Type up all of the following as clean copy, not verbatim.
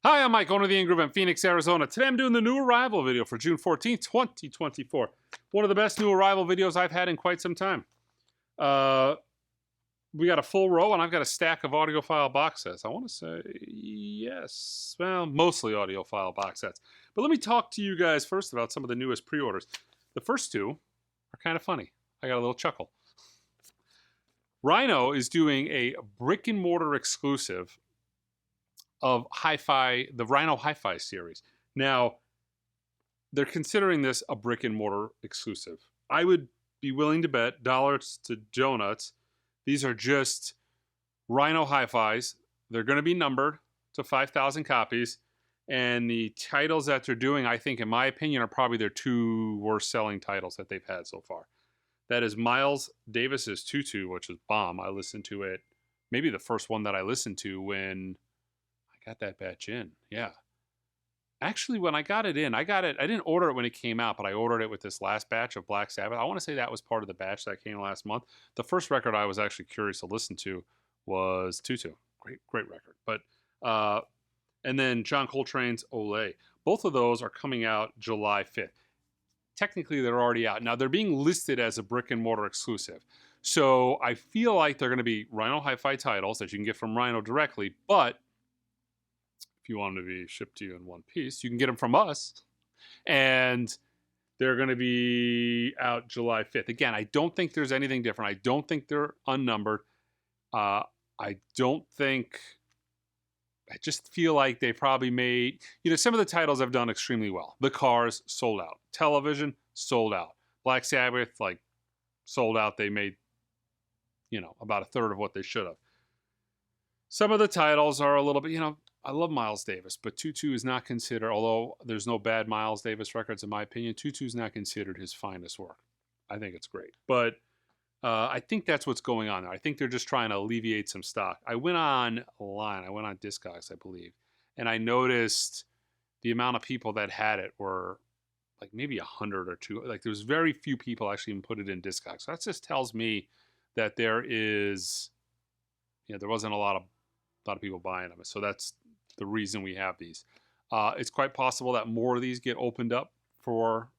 Hi, I'm Mike, owner of the In-Groove in Phoenix, Arizona. Today I'm doing the new arrival video for June 14th, 2024. One of the best new arrival videos I've had in quite some time. We got a full row, and I've got a stack of audiophile box sets. I want to say yes. Well, mostly audiophile box sets. But let me talk to you guys first about some of the newest pre-orders. The first two are kind of funny. I got a little chuckle. Rhino is doing a brick and mortar exclusive of hi-fi, the Rhino hi-fi series. Now, they're considering this a brick and mortar exclusive. I would be willing to bet dollars to donuts. These are just Rhino hi-fis. They're going to be numbered to 5,000 copies. And the titles that they're doing, I think, in my opinion, are probably their two worst selling titles that they've had so far. That is Miles Davis's Tutu, which is bomb. I listened to it, maybe the first one that I listened to when got that batch in. Yeah. Actually, when I got it in, I didn't order it when it came out, but I ordered it with this last batch of Black Sabbath. I want to say that was part of the batch that came last month. The first record I was actually curious to listen to was Tutu. Great record. But, and then John Coltrane's Ole. Both of those are coming out July 5th. Technically, they're already out. Now, they're being listed as a brick and mortar exclusive. So I feel like they're going to be Rhino hi-fi titles that you can get from Rhino directly, but if you want them to be shipped to you in one piece, you can get them from us. And they're going to be out July 5th. Again, I don't think there's anything different. I don't think they're unnumbered. I just feel like they probably made, some of the titles have done extremely well. The Cars sold out. Television sold out. Black Sabbath, sold out. They made, about a third of what they should have. Some of the titles are a little bit, I love Miles Davis, but Tutu is not considered, although there's no bad Miles Davis records in my opinion, Tutu is not considered his finest work. I think it's great. But I think that's what's going on there. I think they're just trying to alleviate some stock. I went online, I went on Discogs, I believe, and I noticed the amount of people that had it were maybe 100 or 2. There was very few people actually even put it in Discogs. So that just tells me that there wasn't a lot of people buying them. So that's the reason we have these. It's quite possible that more of these get opened up for,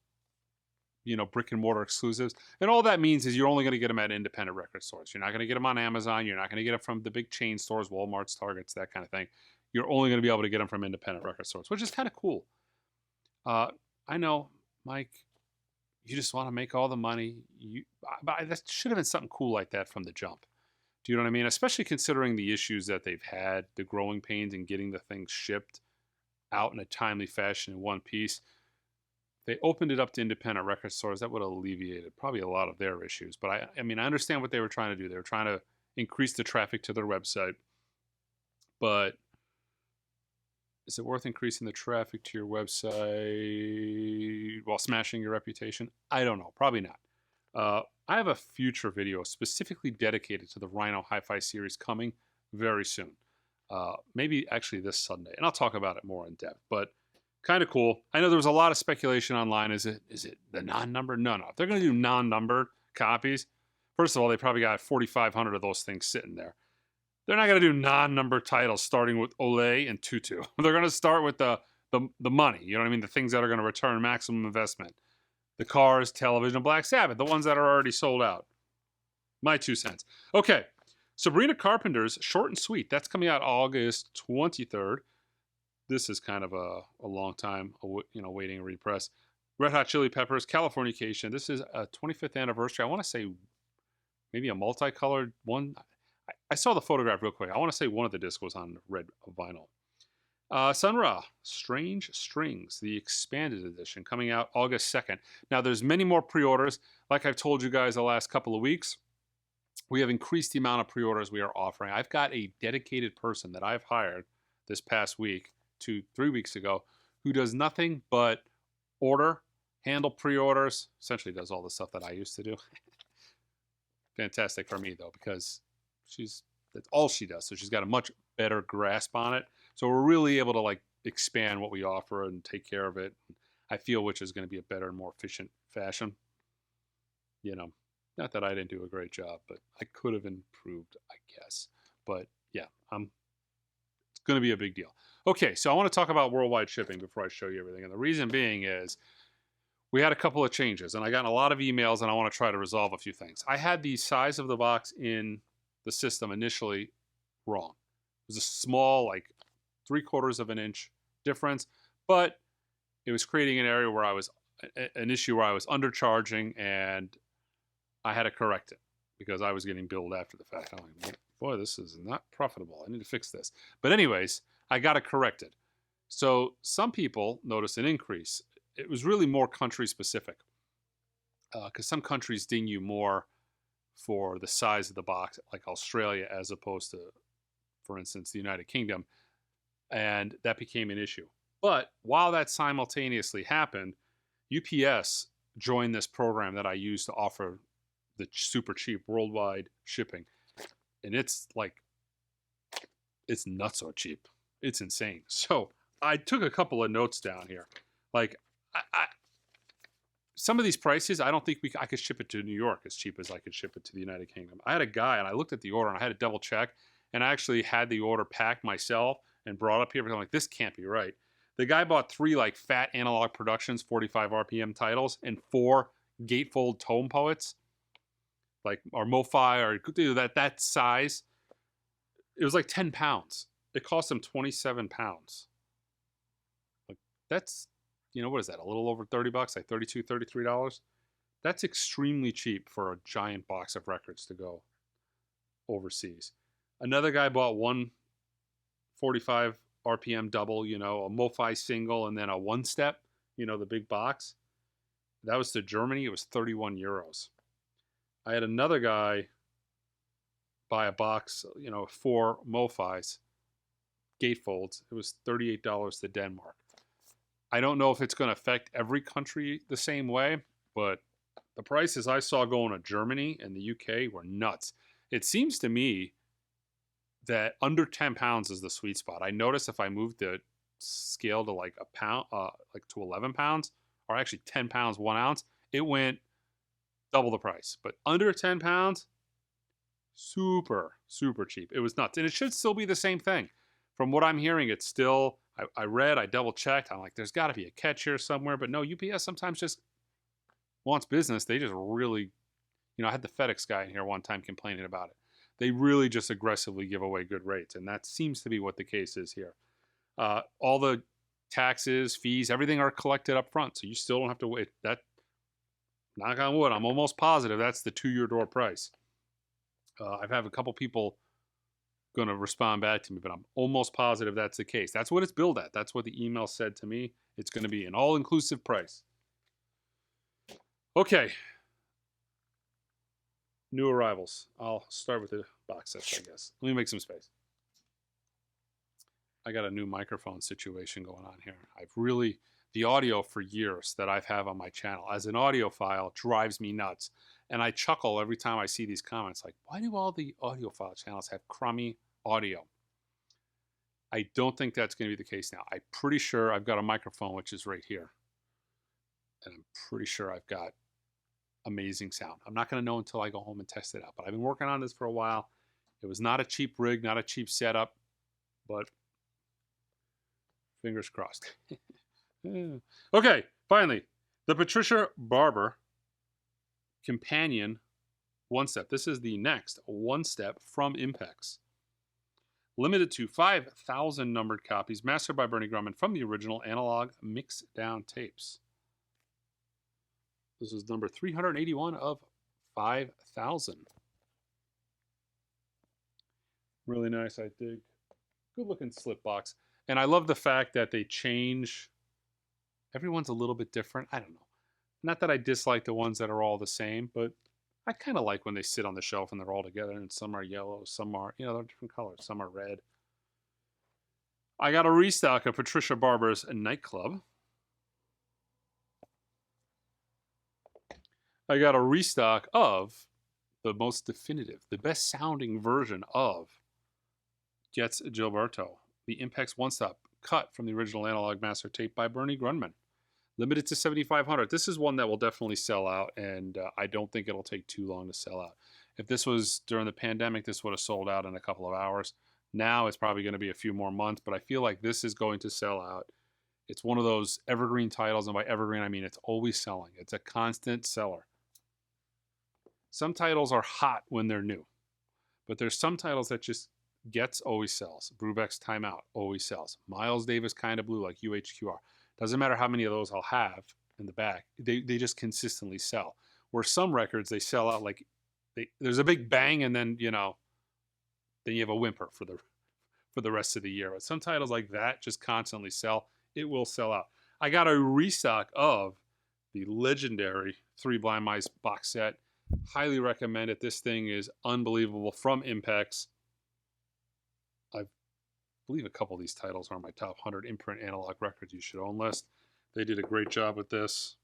brick and mortar exclusives. And all that means is you're only going to get them at independent record stores. You're not going to get them on Amazon. You're not going to get them from the big chain stores, Walmarts, Targets, that kind of thing. You're only going to be able to get them from independent record stores, which is kind of cool. I know, Mike, you just want to make all the money. But that should have been something cool like that from the jump. Do you know what I mean? Especially considering the issues that they've had, the growing pains in getting the things shipped out in a timely fashion in one piece. They opened it up to independent record stores. That would have alleviated probably a lot of their issues. But I understand what they were trying to do. They were trying to increase the traffic to their website. But is it worth increasing the traffic to your website while smashing your reputation? I don't know. Probably not. I have a future video specifically dedicated to the Rhino Hi-Fi series coming very soon. Maybe actually this Sunday. And I'll talk about it more in depth. But kind of cool. I know there was a lot of speculation online. Is it the non-numbered? No. If they're going to do non-numbered copies, first of all, they probably got 4,500 of those things sitting there. They're not going to do non-numbered titles starting with Ole and Tutu. They're going to start with the money. You know what I mean? The things that are going to return maximum investment. The Cars, Television, Black Sabbath, the ones that are already sold out. My 2 cents. Okay, Sabrina Carpenter's Short and Sweet. That's coming out August 23rd. This is kind of a long time, waiting a repress. Red Hot Chili Peppers, Californication. This is a 25th anniversary. I want to say maybe a multicolored one. I saw the photograph real quick. I want to say one of the discs was on red vinyl. Sun Ra, Strange Strings, the expanded edition, coming out August 2nd. Now, there's many more pre-orders. Like I've told you guys the last couple of weeks, we have increased the amount of pre-orders we are offering. I've got a dedicated person that I've hired this past week, 3 weeks ago, who does nothing but handle pre-orders, essentially does all the stuff that I used to do. Fantastic for me, though, because that's all she does. So she's got a much better grasp on it. So we're really able to expand what we offer and take care of it. I feel which is going to be a better and more efficient fashion. Not that I didn't do a great job, but I could have improved, I guess. But yeah, going to be a big deal. Okay, so I want to talk about worldwide shipping before I show you everything. And the reason being is we had a couple of changes, and I got a lot of emails, and I want to try to resolve a few things. I had the size of the box in the system initially wrong. It was a small, like 3/4 of an inch difference, but it was creating an area where an issue where I was undercharging, and I had to correct it because I was getting billed after the fact. I'm like, boy, this is not profitable. I need to fix this. But anyways, I got it corrected. So some people noticed an increase. It was really more country specific because some countries ding you more for the size of the box, like Australia, as opposed to, for instance, the United Kingdom. And that became an issue. But while that simultaneously happened, UPS joined this program that I use to offer the super cheap worldwide shipping. And it's nuts so cheap. It's insane. So I took a couple of notes down here. Like, some of these prices, I don't think I could ship it to New York as cheap as I could ship it to the United Kingdom. I had a guy, and I looked at the order, and I had to double check, and I actually had the order packed myself and brought up here, because I'm like, this can't be right. The guy bought 3 like fat Analog Productions 45 RPM titles and 4 gatefold tone poets, like or MoFi or that size. It was like 10 pounds. It cost him 27 pounds. Like, that's, what is that? A little over $30, like $32, $33. That's extremely cheap for a giant box of records to go overseas. Another guy bought 1 45 RPM double, a MoFi single, and then a one-step, the big box. That was to Germany. It was 31 euros. I had another guy buy a box, 4 MoFis, gatefolds. It was $38 to Denmark. I don't know if it's going to affect every country the same way, but the prices I saw going to Germany and the UK were nuts. It seems to me that under 10 pounds is the sweet spot. I noticed if I moved the scale to like a pound, like to 11 pounds, or actually 10 pounds, 1 ounce, it went double the price. But under 10 pounds, super, super cheap. It was nuts. And it should still be the same thing. From what I'm hearing, it's still, I double checked. I'm like, there's got to be a catch here somewhere. But no, UPS sometimes just wants business. They just really, I had the FedEx guy in here one time complaining about it. They really just aggressively give away good rates. And that seems to be what the case is here. All the taxes, fees, everything are collected up front. So you still don't have to wait. That, knock on wood, I'm almost positive that's the to-your-door price. I've had a couple people going to respond back to me, but I'm almost positive that's the case. That's what it's billed at. That's what the email said to me. It's going to be an all-inclusive price. Okay. New arrivals. I'll start with the box sets, I guess. Let me make some space. I got a new microphone situation going on here. The audio for years that I've had on my channel as an audiophile drives me nuts. And I chuckle every time I see these comments like, why do all the audiophile channels have crummy audio? I don't think that's going to be the case now. I'm pretty sure I've got a microphone, which is right here. And I'm pretty sure I've got amazing sound. I'm not going to know until I go home and test it out. But I've been working on this for a while. It was not a cheap rig, not a cheap setup. But fingers crossed. Okay, finally, the Patricia Barber Companion one-step. This is the next one-step from Impex. Limited to 5,000 numbered copies, mastered by Bernie Grumman from the original analog mix-down tapes. This is number 381 of 5,000. Really nice, I dig. Good-looking slip box. And I love the fact that they change. Everyone's a little bit different. I don't know. Not that I dislike the ones that are all the same, but I kind of like when they sit on the shelf and they're all together, and some are yellow, some are, they're different colors. Some are red. I got a restock of Patricia Barber's Nightclub. I got a restock of the most definitive, the best sounding version of Gets Gilberto, the Impex one-stop cut from the original analog master tape by Bernie Grumman. Limited to 7,500. This is one that will definitely sell out, and I don't think it'll take too long to sell out. If this was during the pandemic, this would have sold out in a couple of hours. Now it's probably going to be a few more months, but I feel like this is going to sell out. It's one of those evergreen titles, and by evergreen I mean it's always selling. It's a constant seller. Some titles are hot when they're new, but there's some titles that just gets always sells. Brubeck's Timeout always sells. Miles Davis Kind of Blue, like UHQR. Doesn't matter how many of those I'll have in the back. They just consistently sell. Where some records, they sell out like there's a big bang, and then, you know, then you have a whimper for the rest of the year. But some titles like that just constantly sell. It will sell out. I got a restock of the legendary Three Blind Mice box set. Highly recommend it. This thing is unbelievable, from Impex. I believe a couple of these titles are on my top 100 imprint analog records you should own list. They did a great job with this.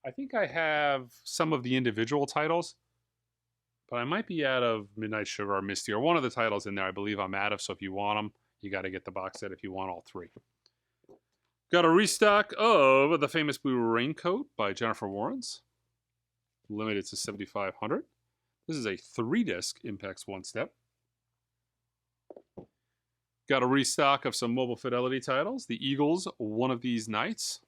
I think I have some of the individual titles, but I might be out of Midnight Sugar or Misty, or one of the titles in there I believe I'm out of. So if you want them, you got to get the box set if you want all three. Got a restock of The Famous Blue Raincoat by Jennifer Warrens. Limited to 7,500. This is a 3-disc Impex One Step. Got a restock of some Mobile Fidelity titles. The Eagles, One of These Nights.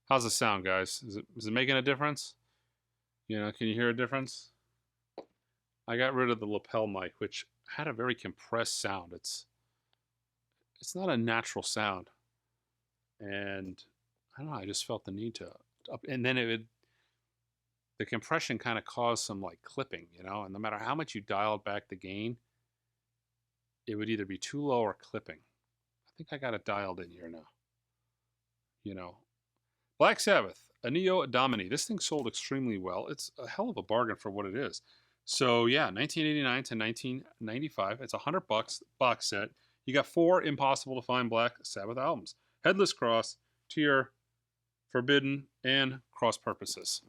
How's the sound, guys? Is it making a difference? You know, can you hear a difference? I got rid of the lapel mic, which had a very compressed sound. It's not a natural sound. And I don't know, I just felt the need to up, and then the compression kind of caused some like clipping, you know, and no matter how much you dialed back the gain, it would either be too low or clipping. I think I got it dialed in here now. You know, Black Sabbath, a Neo Domini. This thing sold extremely well. It's a hell of a bargain for what it is. So yeah, 1989 to 1995. It's $100 box set. You got 4 impossible to find Black Sabbath albums: Headless Cross, Tear, Forbidden, and Cross Purposes.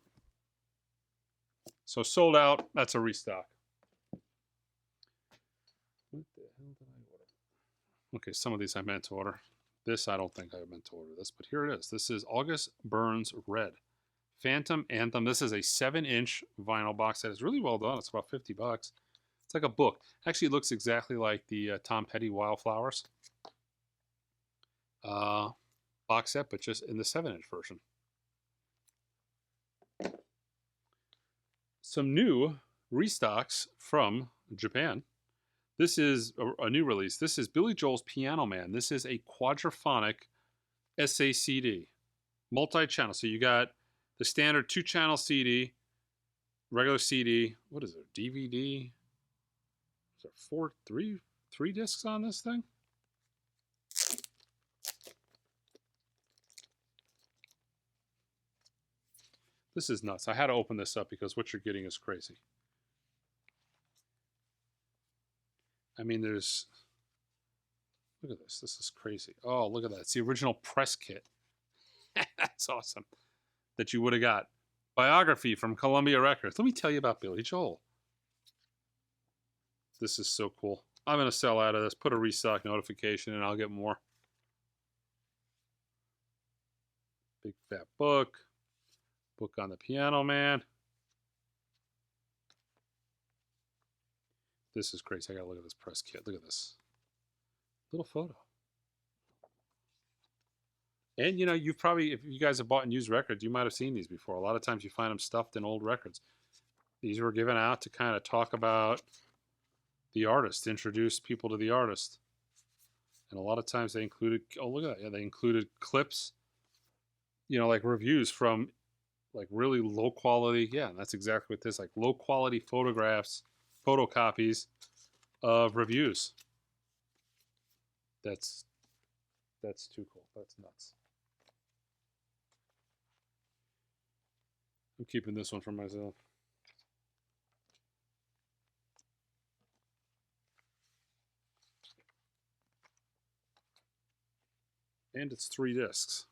So sold out. That's a restock. What the hell did I order? Okay, some of these I meant to order. This, I don't think I meant to order this, but here it is. This is August Burns Red. Phantom Anthem. This is a 7-inch vinyl box set. It's really well done. It's about $50. It's like a book. Actually, it looks exactly like the Tom Petty Wildflowers box set, but just in the 7-inch version. Some new restocks from Japan. This is a new release. This is Billy Joel's Piano Man. This is a quadraphonic SACD, multi-channel. So you got the standard 2-channel CD, regular CD. What is it? DVD? Is there three discs on this thing? This is nuts. I had to open this up because what you're getting is crazy. I mean, there's... Look at this. This is crazy. Oh, look at that. It's the original press kit. That's awesome. That you would have got. Biography from Columbia Records. Let me tell you about Billy Joel. This is so cool. I'm going to sell out of this. Put a restock notification and I'll get more. Big fat book. Book on the Piano Man. This is crazy. I gotta look at this press kit. Look at this. Little photo. And you know, you've probably, if you guys have bought and used records, you might have seen these before. A lot of times you find them stuffed in old records. These were given out to kind of talk about the artist, introduce people to the artist. And a lot of times they included, oh, look at that. Yeah, they included clips, you know, like reviews from like really low quality. Yeah, that's exactly what this, like low quality photographs, photocopies of reviews. That's too cool. That's nuts. I'm keeping this one for myself. And it's 3 discs.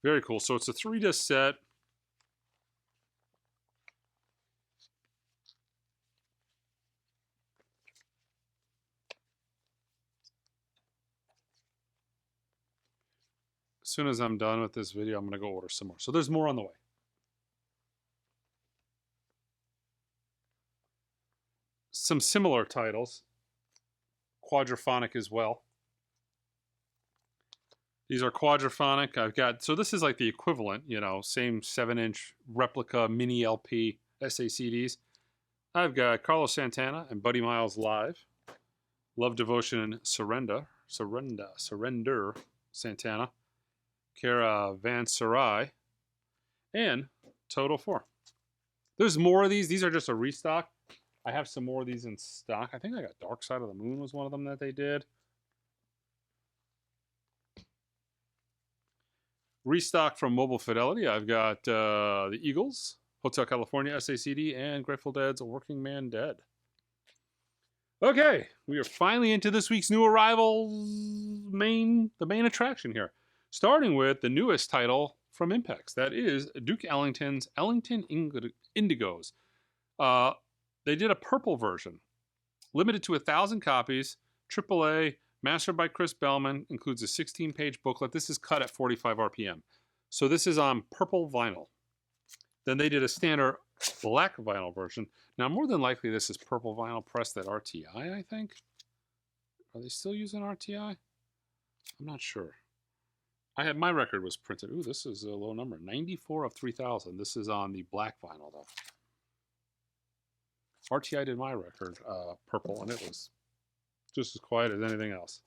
Very cool. So it's a 3-disc set. As soon as I'm done with this video, I'm going to go order some more. So there's more on the way. Some similar titles. Quadraphonic as well. These are quadraphonic. I've got, so this is like the equivalent, you know, same 7-inch replica mini LP SACDs. I've got Carlos Santana and Buddy Miles live. Love, Devotion, and Surrender Santana. Cara Van Sarai. And Total 4. There's more of these. These are just a restock. I have some more of these in stock. I think I got Dark Side of the Moon was one of them that they did. Restock from Mobile Fidelity. I've got the Eagles, Hotel California, SACD, and Grateful Dead's Working Man Dead. Okay, we are finally into this week's new arrivals, the main attraction here. Starting with the newest title from Impex. That is Duke Ellington's Ellington Indigos. They did a purple version, limited to 1,000 copies, AAA, mastered by Chris Bellman, includes a 16-page booklet. This is cut at 45 RPM. So this is on purple vinyl. Then they did a standard black vinyl version. Now, more than likely, this is purple vinyl pressed at RTI, I think. Are they still using RTI? I'm not sure. My record was printed. Ooh, this is a low number. 94 of 3,000. This is on the black vinyl, though. RTI did my record purple, and it was just as quiet as anything else.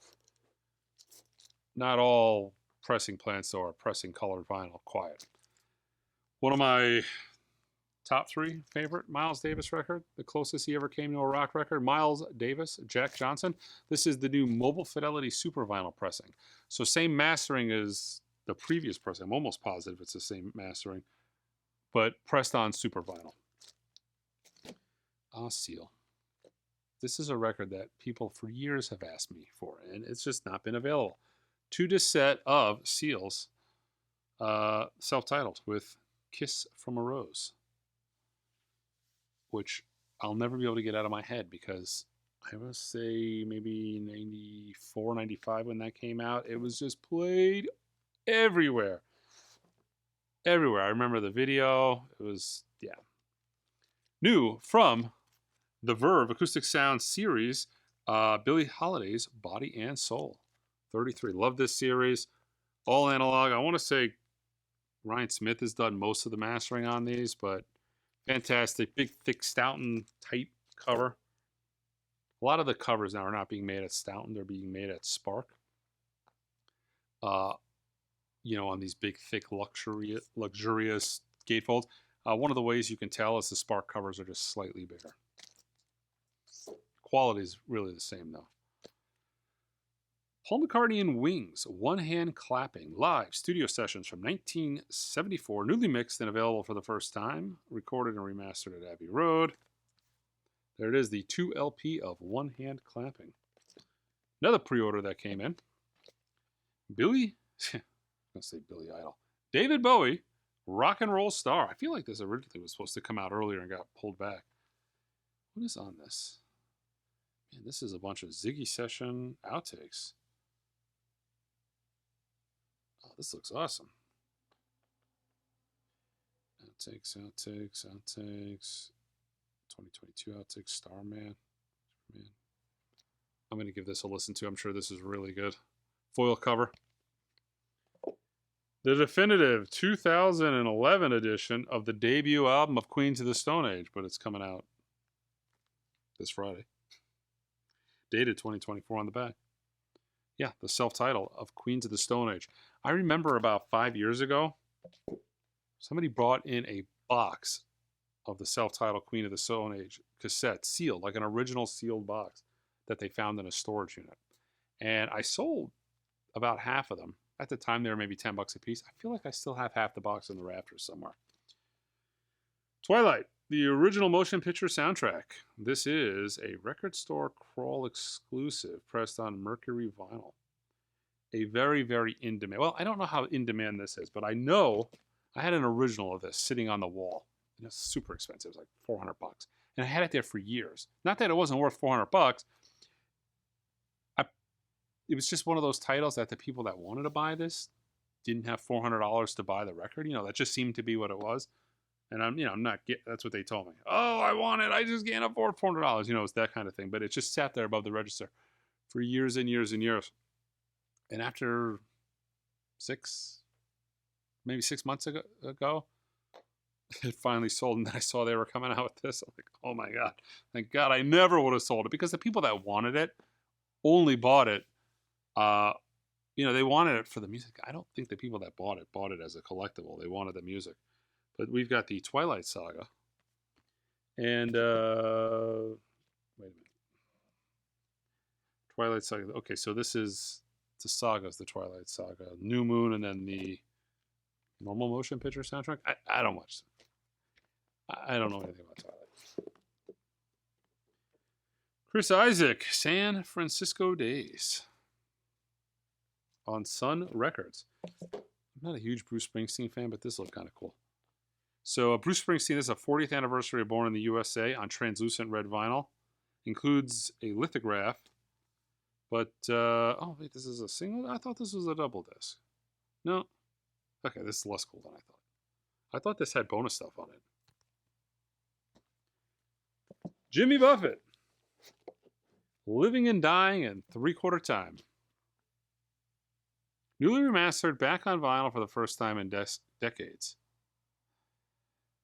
Not all pressing plants or pressing colored vinyl quiet. One of my top 3 favorite Miles Davis record, the closest he ever came to a rock record, Miles Davis, Jack Johnson. This is the new Mobile Fidelity Super Vinyl pressing. So same mastering as the previous pressing. I'm almost positive it's the same mastering, but pressed on Super Vinyl. Seal. This is a record that people for years have asked me for, and it's just not been available. 2-disc set of Seals, self-titled, with Kiss from a Rose, which I'll never be able to get out of my head because I would say maybe 94, 95 when that came out. It was just played everywhere. Everywhere. I remember the video. It was, yeah. New from the Verve Acoustic Sound series, Billie Holiday's Body and Soul. 33. Love this series. All analog. I want to say Ryan Smith has done most of the mastering on these, but fantastic. Big, thick Stoughton type cover. A lot of the covers now are not being made at Stoughton. They're being made at Spark. You know, on these big, thick, luxurious gatefolds. One of the ways you can tell is the Spark covers are just slightly bigger. Quality is really the same, though. Paul McCartney and Wings, One Hand Clapping, live studio sessions from 1974, newly mixed and available for the first time, recorded and remastered at Abbey Road. There it is, the 2 LP of One Hand Clapping. Another pre-order that came in. I'm going to say Billy Idol. David Bowie, Rock and Roll Star. I feel like this originally was supposed to come out earlier and got pulled back. What is on this? Man, this is a bunch of Ziggy Session outtakes. Oh, this looks awesome. Outtakes. 2022 outtakes. Starman. Man. I'm going to give this a listen to. I'm sure this is really good. Foil cover. The definitive 2011 edition of the debut album of Queens of the Stone Age, but it's coming out this Friday. Dated 2024 on the back. Yeah, the self-title of Queens of the Stone Age. I remember about 5 years ago, somebody brought in a box of the self-titled Queen of the Stone Age cassette, sealed, like an original sealed box that they found in a storage unit. And I sold about half of them. At the time, they were maybe $10 a piece. I feel like I still have half the box in the rafters somewhere. Twilight, the original motion picture soundtrack. This is a record store crawl exclusive pressed on Mercury vinyl. A very, very in-demand. Well, I don't know how in-demand this is, but I know I had an original of this sitting on the wall. And it's super expensive. It was like $400. And I had it there for years. Not that it wasn't worth $400. It was just one of those titles that the people that wanted to buy this didn't have $400 to buy the record. You know, that just seemed to be what it was. And I'm not that's what they told me. Oh, I want it. I just can't afford $400. You know, it's that kind of thing. But it just sat there above the register for years and years and years. And after maybe 6 months ago, it finally sold. And then I saw they were coming out with this. I'm like, oh my God. Thank God I never would have sold it, because the people that wanted it only bought it. You know, they wanted it for the music. I don't think the people that bought it as a collectible. They wanted the music. But we've got the Twilight Saga. And, wait a minute. Twilight Saga. Okay, so this is the sagas, the Twilight Saga. New Moon, and then the normal motion picture soundtrack. I don't watch them. I don't know anything about Twilight. Chris Isaak, San Francisco Days. On Sun Records. I'm not a huge Bruce Springsteen fan, but this looked kind of cool. So Bruce Springsteen is a 40th anniversary of Born in the USA on translucent red vinyl. Includes a lithograph. But, oh wait, this is a single? I thought this was a double disc. No. Okay, this is less cool than I thought. I thought this had bonus stuff on it. Jimmy Buffett. Living and Dying in 3/4 Time. Newly remastered, back on vinyl for the first time in decades.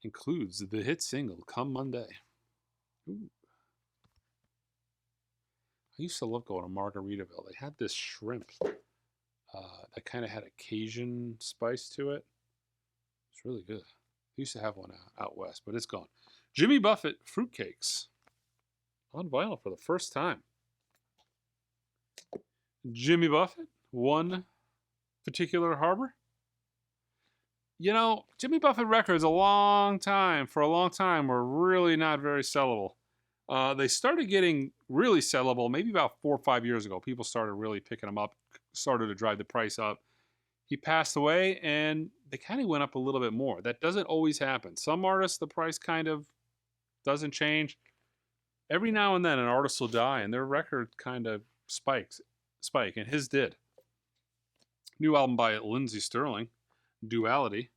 Includes the hit single, Come Monday. Ooh. I used to love going to Margaritaville. They had this shrimp that kind of had a Cajun spice to it. It's really good. I used to have one out west, but it's gone. Jimmy Buffett Fruitcakes. On vinyl for the first time. Jimmy Buffett, One Particular Harbor. You know, Jimmy Buffett records for a long time were really not very sellable. They started getting really sellable maybe about 4 or 5 years ago. People started really picking them up, started to drive the price up. He passed away, and they kind of went up a little bit more. That doesn't always happen. Some artists, the price kind of doesn't change. Every now and then, an artist will die, and their record kind of spike, and his did. New album by Lindsey Sterling, Duality.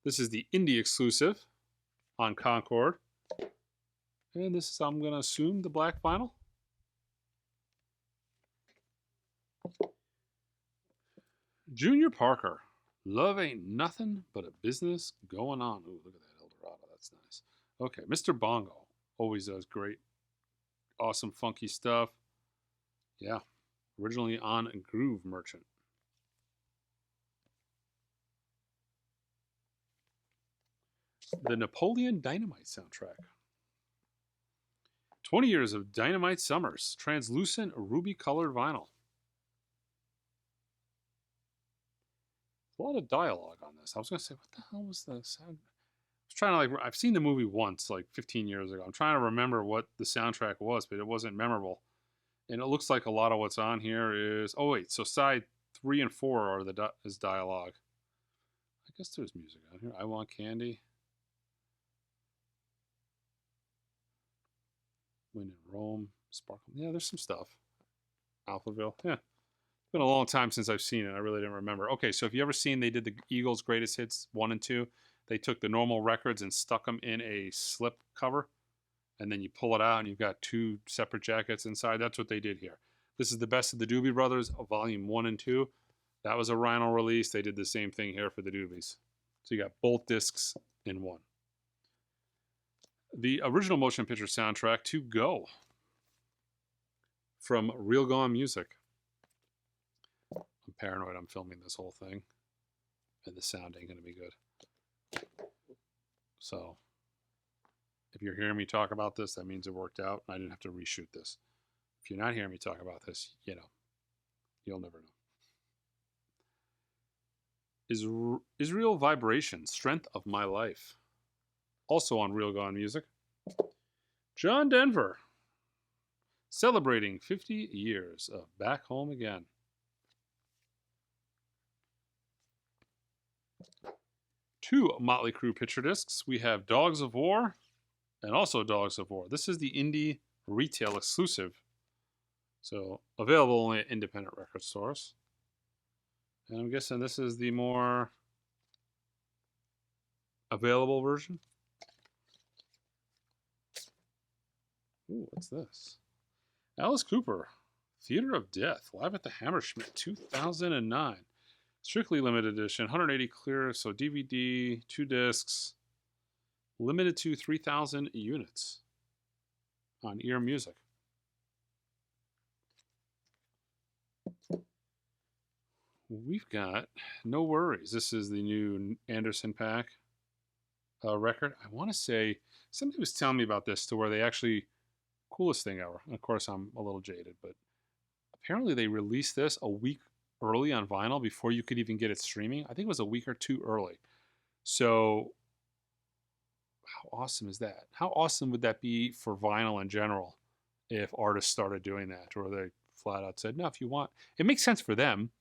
This is the indie exclusive on Concord. And this is, I'm going to assume, the black vinyl. Junior Parker. Love Ain't Nothing But a Business Going On. Ooh, look at that Eldorado. That's nice. Okay, Mr. Bongo. Always does great, awesome, funky stuff. Yeah. Originally on Groove Merchant. The Napoleon Dynamite soundtrack. 20 years of Dynamite Summers. Translucent ruby-colored vinyl. A lot of dialogue on this. I was going to say, what the hell was the sound? I was trying to, I've seen the movie once, like 15 years ago. I'm trying to remember what the soundtrack was, but it wasn't memorable. And it looks like a lot of what's on here is, oh wait, so side 3 and 4 are is dialogue. I guess there's music on here. I Want Candy. When in Rome, Sparkle. Yeah, there's some stuff. Alphaville. Yeah. It's been a long time since I've seen it. I really didn't remember. Okay, so if you ever seen, they did the Eagles' Greatest Hits 1 and 2. They took the normal records and stuck them in a slip cover. And then you pull it out and you've got 2 separate jackets inside. That's what they did here. This is the Best of the Doobie Brothers, Volume 1 and 2. That was a Rhino release. They did the same thing here for the Doobies. So you got both discs in one. The original motion picture soundtrack, To Go, from Real Gone Music. I'm paranoid I'm filming this whole thing, and the sound ain't going to be good. So, if you're hearing me talk about this, that means it worked out, and I didn't have to reshoot this. If you're not hearing me talk about this, you know, you'll never know. Israel Vibration, Strength of My Life. Also on Real Gone Music. John Denver. Celebrating 50 years of Back Home Again. 2 Motley Crue picture discs. We have Dogs of War and also Dogs of War. This is the indie retail exclusive. So available only at independent record stores. And I'm guessing this is the more available version. Ooh, what's this? Alice Cooper, Theater of Death, live at the Hammerschmidt, 2009. Strictly limited edition, 180 clear, so DVD, 2 discs, limited to 3,000 units on Ear Music. We've got No Worries. This is the new Anderson Paak record. I want to say, somebody was telling me about this to where they actually, coolest thing ever. And of course, I'm a little jaded, but apparently they released this a week early on vinyl before you could even get it streaming. I think it was a week or two early. So how awesome is that? How awesome would that be for vinyl in general if artists started doing that, or they flat out said, no, if you want, it makes sense for them.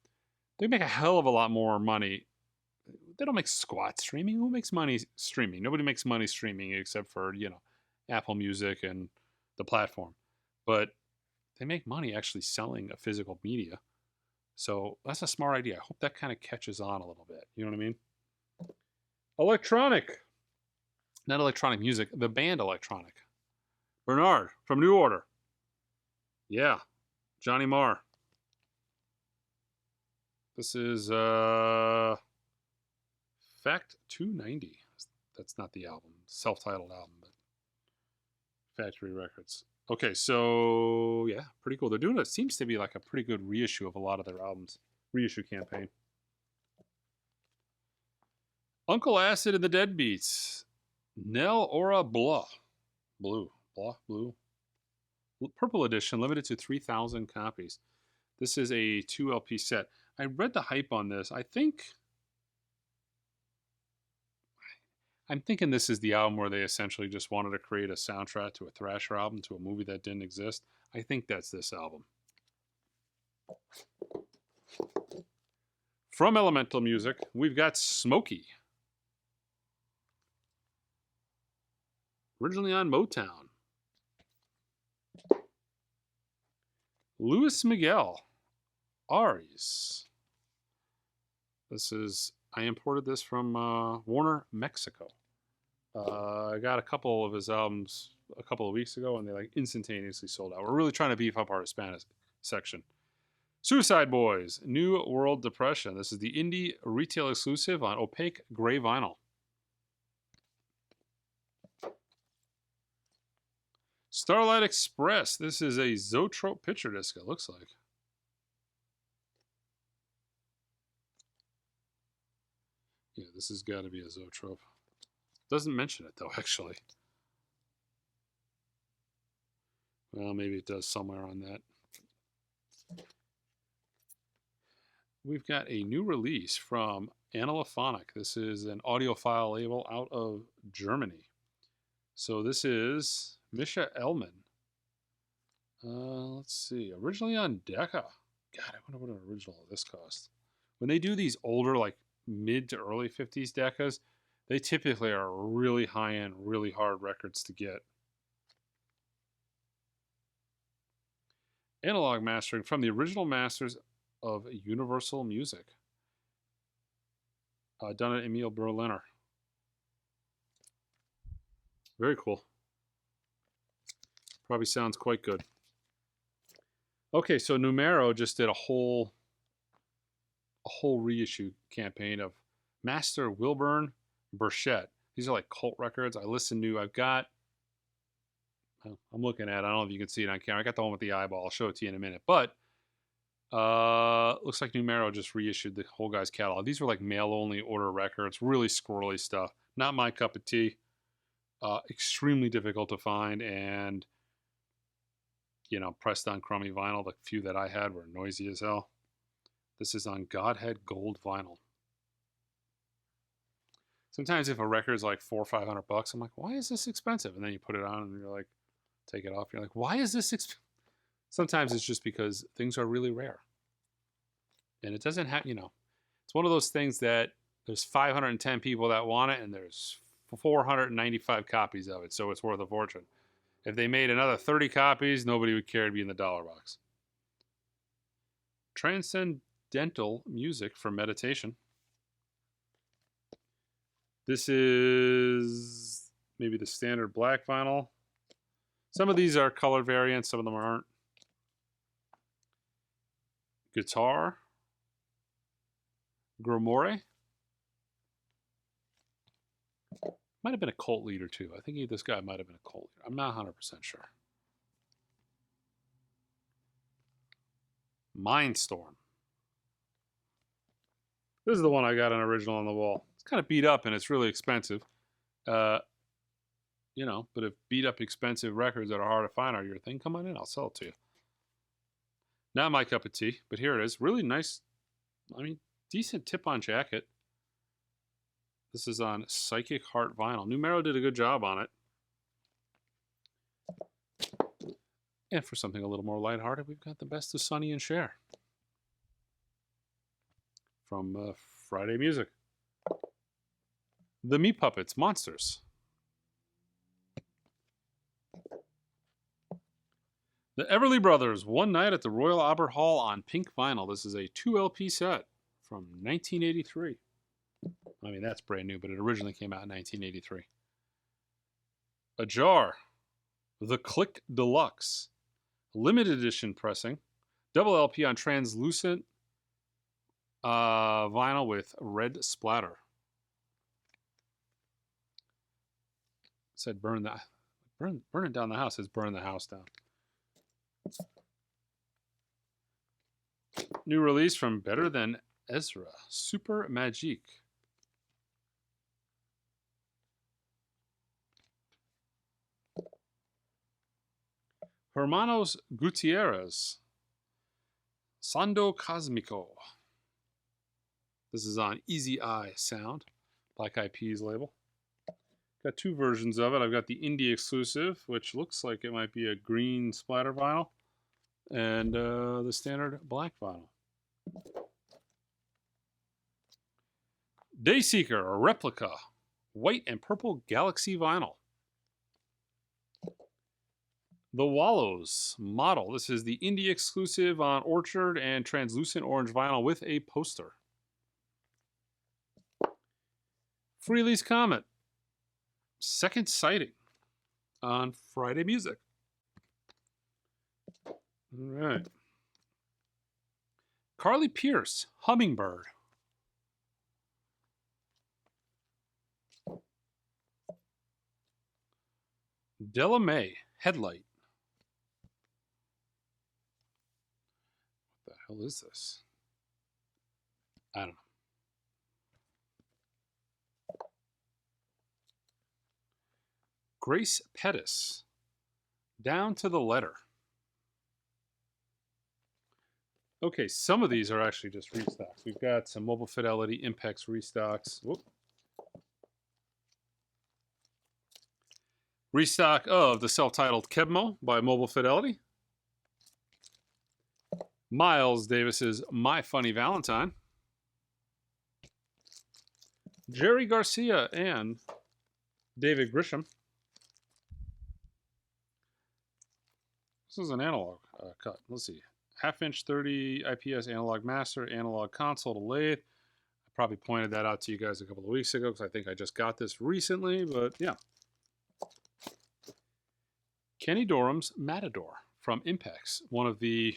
They make a hell of a lot more money. They don't make squat streaming. Who makes money streaming? Nobody makes money streaming except for, Apple Music and the platform. But they make money actually selling a physical media. So that's a smart idea. I hope that kind of catches on a little bit. You know what I mean? Electronic. Not electronic music, the band Electronic. Bernard from New Order. Yeah. Johnny Marr. This is Fact 290. That's not the album. Self-titled album, but Factory Records. Okay, so yeah, pretty cool. They're doing it. Seems to be like a pretty good reissue of a lot of their albums. Reissue campaign. Uncle Acid and the Deadbeats. Nell Ora Blah. Blue. Purple edition, limited to 3,000 copies. This is a 2 LP set. I read the hype on this. I'm thinking this is the album where they essentially just wanted to create a soundtrack to a Thrasher album, to a movie that didn't exist. I think that's this album. From Elemental Music, we've got Smokey. Originally on Motown. Luis Miguel. Aries. I imported this from Warner, Mexico. I got a couple of his albums a couple of weeks ago, and they instantaneously sold out. We're really trying to beef up our Hispanic section. Suicide Boys, New World Depression. This is the indie retail exclusive on opaque gray vinyl. Starlight Express. This is a Zoetrope picture disc, it looks like. Yeah, this has got to be a Zoetrope. Doesn't mention it, though, actually. Well, maybe it does somewhere on that. We've got a new release from Analophonic. This is an audiophile label out of Germany. So this is Misha Elman. Let's see. Originally on Decca. God, I wonder what an original of this cost. When they do these older, mid to early 50s Deccas, they typically are really high-end, really hard records to get. Analog mastering from the original masters of Universal Music. Done at Emil Berliner. Very cool. Probably sounds quite good. Okay, so Numero just did a whole reissue campaign of Master Wilburn Burchett. These are cult records. I'm looking at it. I don't know if you can see it on camera. I got the one with the eyeball. I'll show it to you in a minute. But looks like Numero just reissued the whole guy's catalog. These were mail-only order records. Really squirrely stuff. Not my cup of tea. Extremely difficult to find, and pressed on crummy vinyl. The few that I had were noisy as hell. This is on Godhead Gold vinyl. Sometimes if a record's $400 or $500, I'm like, why is this expensive? And then you put it on and you're like, take it off. You're like, why is this expensive? Sometimes it's just because things are really rare. And it doesn't have, it's one of those things that there's 510 people that want it and there's 495 copies of it. So it's worth a fortune. If they made another 30 copies, nobody would care to be in the dollar box. transcendental music for meditation. This is maybe the standard black vinyl. Some of these are color variants, some of them aren't. Guitar. Gromore. Might have been a cult leader too. I think this guy might have been a cult leader. I'm not 100% sure. Mindstorm. This is the one I got an original on the wall. It's kind of beat up and it's really expensive. You know, but if beat up expensive records that are hard to find are your thing, come on in. I'll sell it to you. Not my cup of tea, but here it is. Really nice. I mean, decent tip-on jacket. This is on Psychic Heart vinyl. Numero did a good job on it. And for something a little more lighthearted, we've got the Best of Sonny and Cher from Friday Music. The Meat Puppets, Monsters. The Everly Brothers, One Night at the Royal Albert Hall on pink vinyl. This is a 2 LP set from 1983. I mean, that's brand new, but it originally came out in 1983. Ajar, The Click Deluxe, limited edition pressing, double LP on translucent vinyl with red splatter. It said burn it down the house. It says burn the house down. New release from Better Than Ezra, Super Magique. Hermanos Gutierrez, Sando Cosmico. This is on Easy Eye Sound, Black Eyed Peas label. Got two versions of it. I've got the indie exclusive, which looks like it might be a green splatter vinyl, and the standard black vinyl. Dayseeker, a replica, white and purple Galaxy vinyl. The Wallows model. This is the indie exclusive on Orchard and translucent orange vinyl with a poster. Freely's Comet. Second sighting on Friday Music. All right. Carly Pierce, Hummingbird. Della May, Headlight. What the hell is this? I don't know. Grace Pettis, Down to the Letter. Okay, some of these are actually just restocks. We've got some Mobile Fidelity, Impex restocks. Whoop. Restock of the self-titled Kebmo by Mobile Fidelity. Miles Davis's My Funny Valentine. Jerry Garcia and David Grisham. This is an analog cut. Let's see. Half-inch 30 IPS analog master, analog console to lathe. I probably pointed that out to you guys a couple of weeks ago because I think I just got this recently, but yeah. Kenny Dorham's Matador from Impex. One of the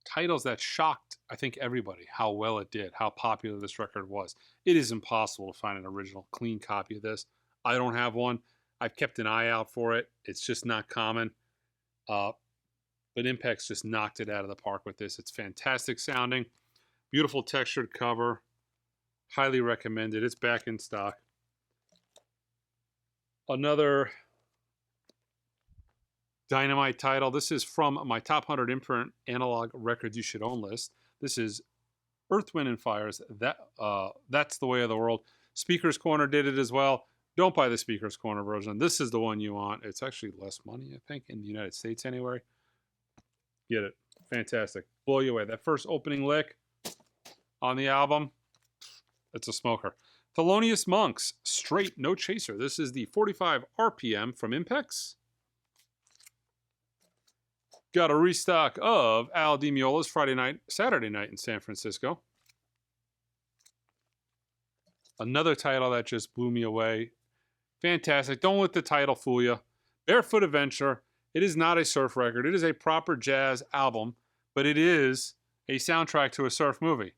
titles that shocked, I think, everybody, how well it did, how popular this record was. It is impossible to find an original clean copy of this. I don't have one. I've kept an eye out for it. It's just not common. But Impex just knocked it out of the park with this. It's fantastic sounding. Beautiful textured cover. Highly recommended. It's back in stock. Another dynamite title. This is from my top 100 imprint analog records you should own list. This is Earth, Wind, and Fire's That's the Way of the World. Speaker's Corner did it as well. Don't buy the Speaker's Corner version. This is the one you want. It's actually less money, I think, in the United States anyway. Get it. Fantastic. Blow you away. That first opening lick on the album, it's a smoker. Thelonious Monk's Straight No Chaser. This is the 45 RPM from Impex. Got a restock of Al Di Meola's Saturday night in San Francisco. Another title that just blew me away. Fantastic. Don't let the title fool you. Barefoot Adventure. It is not a surf record. It is a proper jazz album, but it is a soundtrack to a surf movie.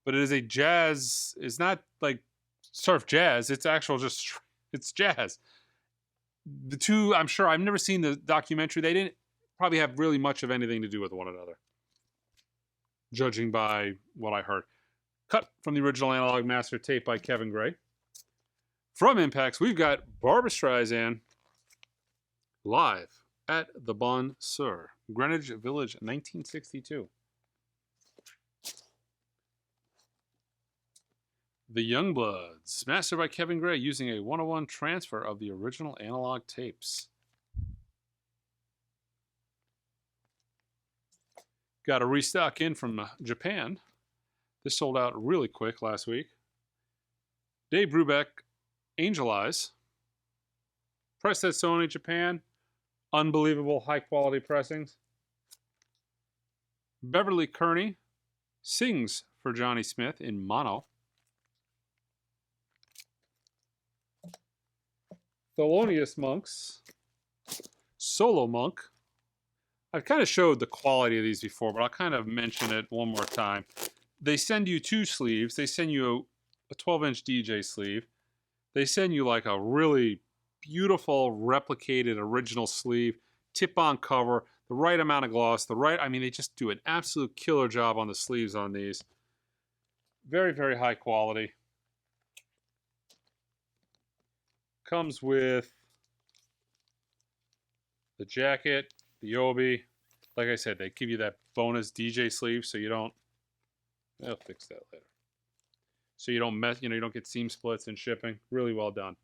But it is a jazz. It's not like surf jazz. It's actual just, it's jazz. The two, I'm sure, I've never seen the documentary. They didn't probably have really much of anything to do with one another, judging by what I heard. Cut from the original analog master tape by Kevin Gray. From Impex, we've got Barbra Streisand live at the Bon Sur, Greenwich Village, 1962. The Youngbloods, mastered by Kevin Gray using a 101 transfer of the original analog tapes. Got a restock in from Japan. This sold out really quick last week. Dave Brubeck, Angel Eyes. Pressed at Sony Japan. Unbelievable high quality pressings. Beverly Kearney sings for Johnny Smith in mono. Thelonious Monk's Solo Monk. I've kind of showed the quality of these before, but I'll kind of mention it one more time. They send you two sleeves. They send you a 12-inch DJ sleeve. They send you like a really beautiful replicated original sleeve, tip-on cover, the right amount of gloss, I mean, they just do an absolute killer job on the sleeves on these. Very, very high quality. Comes with the jacket, the obi. Like I said, they give you that bonus DJ sleeve so you don't, they'll fix that later. So you don't mess, you don't get seam splits in shipping. Really well done.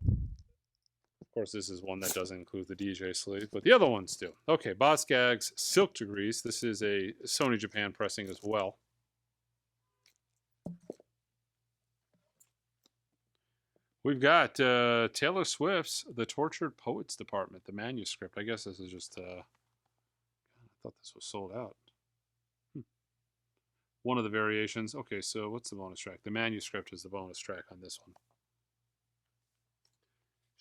Of course, this is one that doesn't include the DJ sleeve, but the other ones do. Okay, Boss Gags Silk Degrees. This is a Sony Japan pressing as well. We've got Taylor Swift's The Tortured Poets Department, the manuscript. I guess this is just, I thought this was sold out. One of the variations. Okay, so what's the bonus track? The manuscript is the bonus track on this one.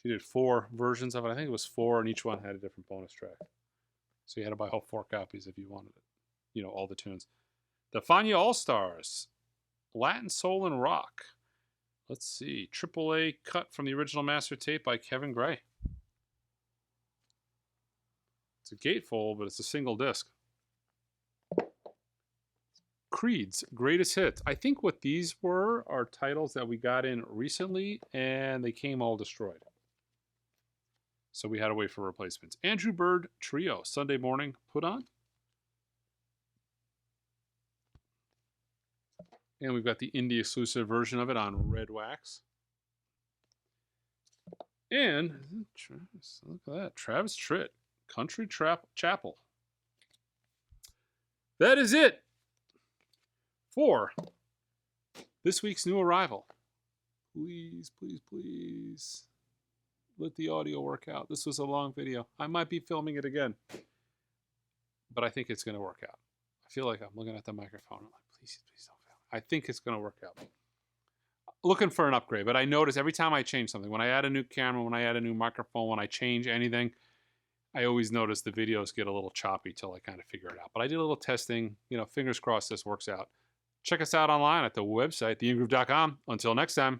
She did 4 versions of it. I think it was 4, and each one had a different bonus track. So you had to buy all 4 copies if you wanted it. All the tunes. The Fania All-Stars, Latin Soul and Rock. Let's see. AAA cut from the original master tape by Kevin Gray. It's a gatefold, but it's a single disc. Creed's Greatest Hits. I think what these were are titles that we got in recently, and they came all destroyed. So we had to wait for replacements. Andrew Bird Trio, Sunday Morning Put On. And we've got the indie exclusive version of it on red wax. And, look at that, Travis Tritt, Country Chapel. That is it for this week's new arrival. Please, please, please let the audio work out. This was a long video. I might be filming it again, but I think it's going to work out. I feel like I'm looking at the microphone. I'm like, please, please don't fail. I think it's going to work out. Looking for an upgrade, but I notice every time I change something, when I add a new camera, when I add a new microphone, when I change anything, I always notice the videos get a little choppy till I kind of figure it out. But I did a little testing. Fingers crossed this works out. Check us out online at the website, theingroove.com. Until next time.